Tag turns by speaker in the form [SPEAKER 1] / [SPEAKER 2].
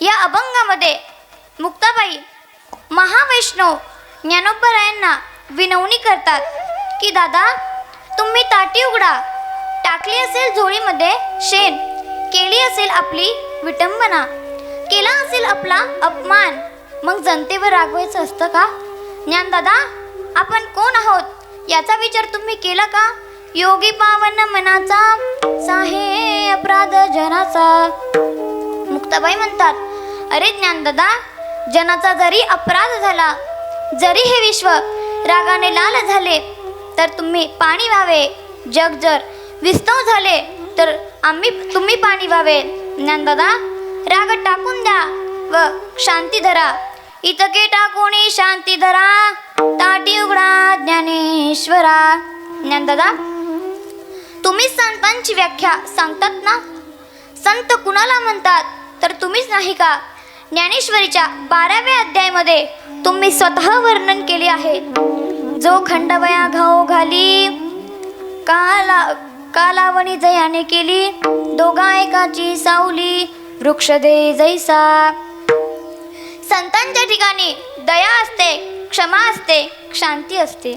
[SPEAKER 1] या अभंगामध्ये मुक्ताबाई महावैष्णव ज्ञानोबरायांना विनवणी करतात की दादा, तुम्ही ताटी उघडा, टाकली असेल झोळीमध्ये शेण, केली असेल आपली विटंबना, केला असेल आपला अपमान, मग जनतेवर रागवायचं असतं का? ज्ञानदादा, आपण कोण आहोत याचा विचार तुम्ही केला का? योगी पावन मनाचा, साहे अपराध जनाचा. मुक्ताबाई म्हणतात, अरे ज्ञानदादा, जनाचा जरी अपराध झाला, जरी हे विश्व रागाने लाल झाले, तर तुम्ही पाणी व्हावे. जग जर विस्तव झाले, तर तुम्ही पाणी व्हावे. ज्ञानदादा, राग टाकून द्या व शांती धरा. इतके टाकोणी शांती धरा, ताटी उघडा ज्ञानेश्वरा. ज्ञानदादा, तुम्ही संतांची व्याख्या सांगतात ना? संत कुणाला म्हणतात तर तुम्हीच नाही का? ज्ञानेश्वरीच्या 12व्या अध्यायामध्ये तुम्ही स्वतः वर्णन केले आहे. जो खंडवया घाऊ घाली, कालावणी जयाने केली, दोघा एकाची सावली, वृक्ष दे जैसा. संतांच्या ठिकाणी दया असते, क्षमा असते, शांती असते.